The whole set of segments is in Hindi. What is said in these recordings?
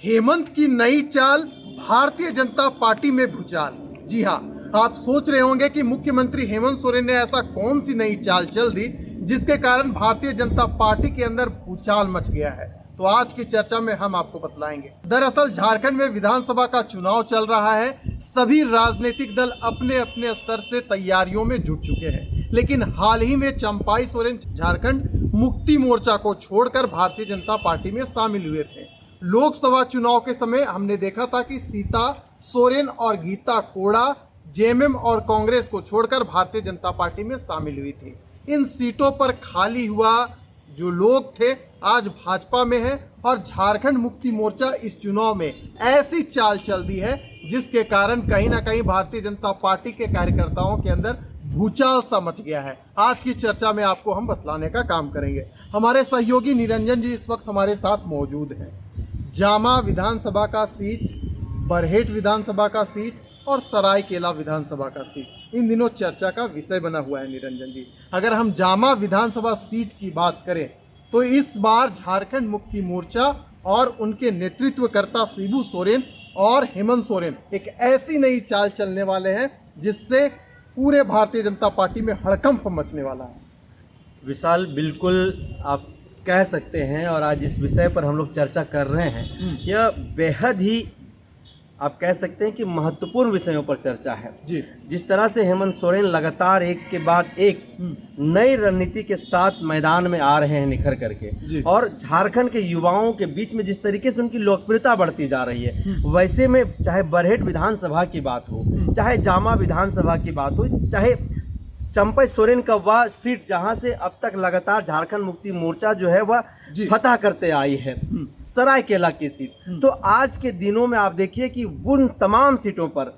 हेमंत की नई चाल, भारतीय जनता पार्टी में भूचाल। जी हाँ, आप सोच रहे होंगे कि मुख्यमंत्री हेमंत सोरेन ने ऐसा कौन सी नई चाल चल दी जिसके कारण भारतीय जनता पार्टी के अंदर भूचाल मच गया है। तो आज की चर्चा में हम आपको बतलाएंगे। दरअसल झारखंड में विधानसभा का चुनाव चल रहा है। सभी राजनीतिक दल अपने अपने स्तर से तैयारियों में जुट चुके हैं, लेकिन हाल ही में चंपाई सोरेन झारखंड मुक्ति मोर्चा को छोड़कर भारतीय जनता पार्टी में शामिल हुए थे। लोकसभा चुनाव के समय हमने देखा था कि सीता सोरेन और गीता कोड़ा जेएमएम और कांग्रेस को छोड़कर भारतीय जनता पार्टी में शामिल हुई थी। इन सीटों पर खाली हुआ जो लोग थे आज भाजपा में है और झारखंड मुक्ति मोर्चा इस चुनाव में ऐसी चाल चल दी है जिसके कारण कहीं ना कहीं भारतीय जनता पार्टी के कार्यकर्ताओं के अंदर भूचाल सा मच गया है। आज की चर्चा में आपको हम बतलाने का काम करेंगे। हमारे सहयोगी निरंजन जी इस वक्त हमारे साथ मौजूद हैं। जामा विधानसभा का सीट, बरहेट विधानसभा का सीट और सरायकेला विधानसभा का सीट इन दिनों चर्चा का विषय बना हुआ है। निरंजन जी, अगर हम जामा विधानसभा सीट की बात करें तो इस बार झारखंड मुक्ति मोर्चा और उनके नेतृत्वकर्ता शिबू सोरेन और हेमंत सोरेन एक ऐसी नई चाल चलने वाले हैं जिससे पूरे भारतीय जनता पार्टी में हड़कंप मचने वाला है। विशाल, बिल्कुल आप कह सकते हैं और आज जिस विषय पर हम लोग चर्चा कर रहे हैं यह बेहद ही आप कह सकते हैं कि महत्वपूर्ण विषयों पर चर्चा है जी। जिस तरह से हेमंत सोरेन लगातार एक के बाद एक नई रणनीति के साथ मैदान में आ रहे हैं निखर करके, और झारखंड के युवाओं के बीच में जिस तरीके से उनकी लोकप्रियता बढ़ती जा रही है, वैसे में चाहे बरहेट विधानसभा की बात हो, चाहे जामा विधानसभा की बात हो, चाहे चंपाई सोरेन का वह सीट जहां से अब तक लगातार झारखंड मुक्ति मोर्चा जो है वह फतह करते आई है, सरायकेला की सीट, तो आज के दिनों में आप देखिए कि उन तमाम सीटों पर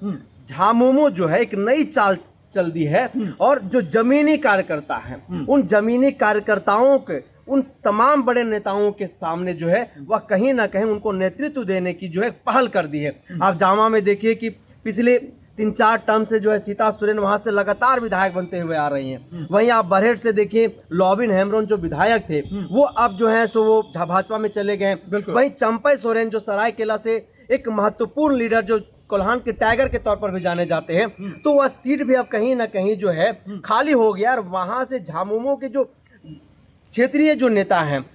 झामुमो जो है एक नई चाल चल दी है और जो जमीनी कार्यकर्ता हैं उन जमीनी कार्यकर्ताओं के उन तमाम बड़े नेताओं के सामने जो है वह कहीं ना कहीं उनको नेतृत्व देने की जो है पहल कर दी है। आप जामा में देखिए कि पिछले 3-4 टर्म से जो है सीता सोरेन वहां से लगातार विधायक बनते हुए आ रही हैं। वहीं आप बरहेट से देखिए लॉबिन हेम्ब्रोन जो विधायक थे वो अब जो है सो वो भाजपा में चले गए। वहीं चंपाई सोरेन जो सरायकेला से एक महत्वपूर्ण लीडर जो कोल्हान के टाइगर के तौर पर भी जाने जाते हैं, तो वह सीट भी अब कहीं ना कहीं जो है खाली हो गया और वहां से झामुमो के जो क्षेत्रीय जो नेता हैं,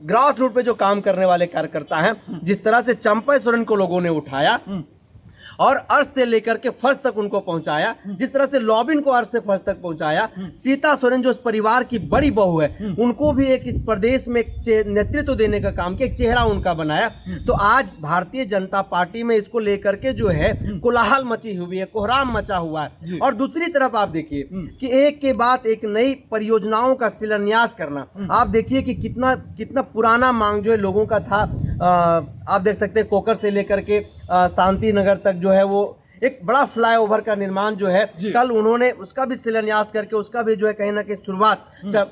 ग्रास रूट पे जो काम करने वाले कार्यकर्ता हैं, जिस तरह से चंपाई सोरेन को लोगों ने उठाया और अर्श से लेकर के फर्श तक उनको पहुंचाया, जिस तरह से लॉबिन को अर्श से फर्श तक पहुंचाया, सीता सोरेन जो इस परिवार की बड़ी बहू है उनको भी एक इस प्रदेश में नेतृत्व देने का काम किया, एक चेहरा उनका बनाया, तो आज भारतीय जनता पार्टी में इसको लेकर के जो है कोलाहल मची हुई है, कोहराम मचा हुआ है। और दूसरी तरफ आप देखिए कि एक के बाद एक नई परियोजनाओं का शिलान्यास करना, आप देखिए कि कितना कितना पुराना मांग जो है लोगों का था। आप देख सकते हैं कोकर से लेकर के शांति नगर तक जो है वो एक बड़ा फ्लाईओवर का निर्माण जो है कल उन्होंने उसका भी शिलान्यास करके उसका भी जो है कहीं ना कहीं शुरुआत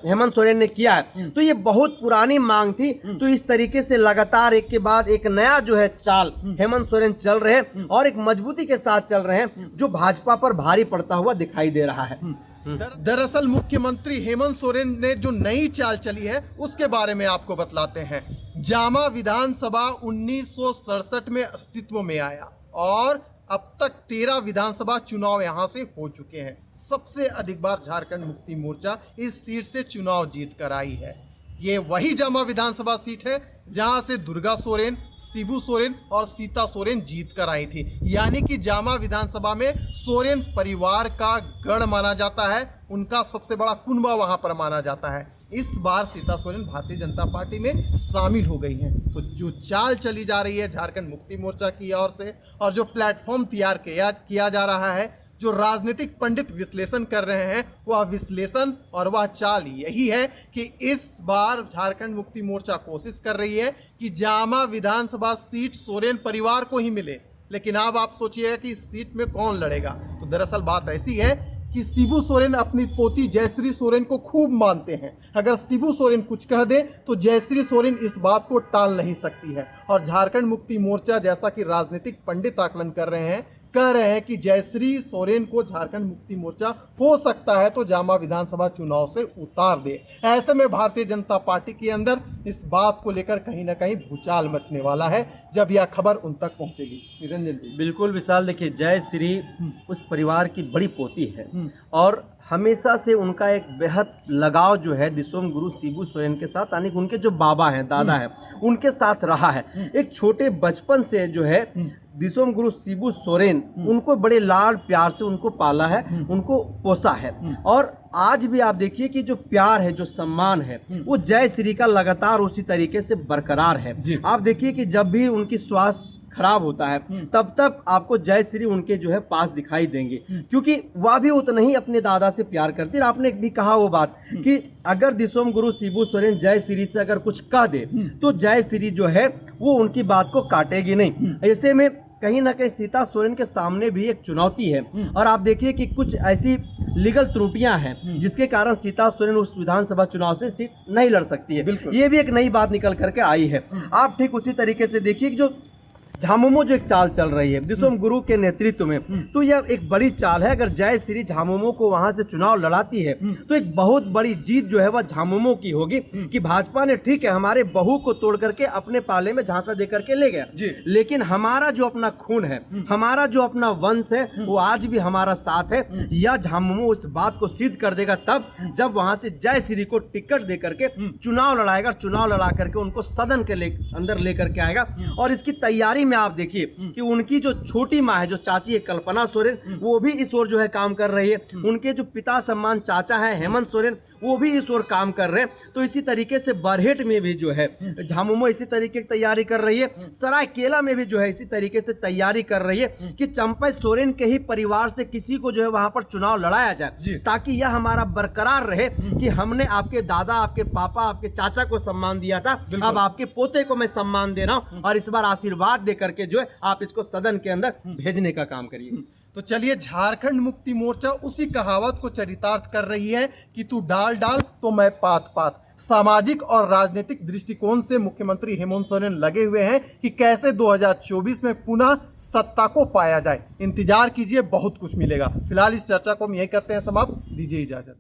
हेमंत सोरेन ने किया है। तो ये बहुत पुरानी मांग थी, तो इस तरीके से लगातार एक के बाद एक नया जो है चाल हेमंत सोरेन चल रहे हैं और एक मजबूती के साथ चल रहे हैं जो भाजपा पर भारी पड़ता हुआ दिखाई दे रहा है। दरअसल मुख्यमंत्री हेमंत सोरेन ने जो नई चाल चली है उसके बारे में आपको बतलाते हैं। जामा विधानसभा 1967 में अस्तित्व में आया और अब तक 13 विधानसभा चुनाव यहां से हो चुके हैं। सबसे अधिक बार झारखंड मुक्ति मोर्चा इस सीट से चुनाव जीत कर आई है। ये वही जामा विधानसभा सीट है जहां से दुर्गा सोरेन, शिबू सोरेन और सीता सोरेन जीत कर आई थी। यानी कि जामा विधानसभा में सोरेन परिवार का गढ़ माना जाता है, उनका सबसे बड़ा कुनबा वहां पर माना जाता है। इस बार सीता सोरेन भारतीय जनता पार्टी में शामिल हो गई हैं। तो जो चाल चली जा रही है झारखंड मुक्ति मोर्चा की ओर से और जो प्लेटफॉर्म तैयार किया जा रहा है, जो राजनीतिक पंडित विश्लेषण कर रहे हैं, वह विश्लेषण और वह चाल यही है कि इस बार झारखंड मुक्ति मोर्चा कोशिश कर रही है कि जामा विधानसभा सीट सोरेन परिवार को ही मिले। लेकिन अब आप सोचिए कि इस सीट में कौन लड़ेगा। तो दरअसल बात ऐसी है कि शिबू सोरेन अपनी पोती जयश्री सोरेन को खूब मानते हैं। अगर शिबू सोरेन कुछ कह दे तो जयश्री सोरेन इस बात को टाल नहीं सकती है। और झारखंड मुक्ति मोर्चा जैसा कि राजनीतिक पंडित आकलन कर रहे हैं कह रहे हैं कि जयश्री सोरेन को झारखंड मुक्ति मोर्चा हो सकता है तो जामा विधानसभा चुनाव से उतार दे। ऐसे में भारतीय जनता पार्टी के अंदर इस बात को लेकर कहीं ना कहीं भूचाल मचने वाला है जब यह खबर उन तक पहुंचेगी। निरंजन जी। बिल्कुल विशाल, देखिए जयश्री उस परिवार की बड़ी पोती है और हमेशा से उनका एक बेहद लगाव जो है दिसोम गुरु शिबू सोरेन के साथ, यानी उनके जो बाबा हैं, दादा हैं, उनके साथ रहा है। एक छोटे बचपन से जो है दिसोम गुरु शिबू सोरेन उनको बड़े लाड प्यार से उनको पाला है, उनको पोसा है। और आज भी आप देखिए कि जो प्यार है, जो सम्मान है, वो जयश्री का लगातार उसी तरीके से बरकरार है। आप देखिए कि जब भी उनकी स्वास्थ्य खराब होता है तब तक आपको जयश्री उनके जो है पास दिखाई देंगे, क्योंकि वह भी उतना ही अपने दादा से प्यार करती है। आपने भी कहा वो बात कि अगर दिसोम गुरु शिबू सोरेन जयश्री से अगर कुछ कह दे तो जयश्री जो है वो उनकी बात को काटेगी नहीं। ऐसे में कहीं ना कहीं सीता सोरेन के सामने भी एक चुनौती है और आप देखिए कि कुछ ऐसी लीगल त्रुटियां हैं जिसके कारण सीता सोरेन उस विधानसभा चुनाव से सीट नहीं लड़ सकती है। ये भी एक नई बात निकल करके आई है। आप ठीक उसी तरीके से देखिए कि जो झामुमो जो एक चाल चल रही है दिसोम गुरु के नेतृत्व में, तो यह एक बड़ी चाल है। अगर जयश्री झामुमो को वहां से चुनाव लड़ाती है तो एक बहुत बड़ी जीत जो है वह झामुमो की होगी कि भाजपा ने ठीक है हमारे बहू को तोड़ करके अपने पाले में झांसा दे करके ले गया, लेकिन हमारा जो अपना खून है, हमारा जो अपना वंश है, वो आज भी हमारा साथ है। यह झामुमो इस बात को सिद्ध कर देगा तब जब वहां से जयश्री को टिकट दे करके चुनाव लड़ाएगा, चुनाव लड़ा करके उनको सदन के अंदर लेकर के आएगा। और इसकी तैयारी में आप देखिए कि उनकी जो छोटी माँ है, जो चाची है कल्पना सोरेन, वो भी इस ओर जो है काम कर रही है। उनके जो पिता सम्मान चाचा है हेमंत सोरेन, वो भी इस ओर काम कर रहे हैं। तो इसी तरीके से बरहेट में भी जो है झामुमो इसी तरीके की तैयारी कर रही है। सरायकेला में भी जो है इसी तरीके से तैयारी कर रही है कि चंपा सोरेन के ही परिवार से किसी को जो है वहां पर चुनाव लड़ाया जाए, ताकि यह हमारा बरकरार रहे कि हमने आपके दादा, आपके पापा, आपके चाचा को सम्मान दिया था, अब आपके पोते को मैं सम्मान दे रहा हूं और इस बार आशीर्वाद दे करके जो है आप इसको सदन के अंदर भेजने का काम करिए। तो चलिए, झारखंड मुक्ति मोर्चा उसी कहावत को चरितार्थ कर रही है कि तू डाल डाल तो मैं पात पात। सामाजिक और राजनीतिक दृष्टिकोण से मुख्यमंत्री हेमंत सोरेन लगे हुए हैं कि कैसे 2024 में पुनः सत्ता को पाया जाए। इंतजार कीजिए, बहुत कुछ मिलेगा। फिलहाल इस चर्चा को हम यही करते हैं समाप्त। दीजिए इजाजत।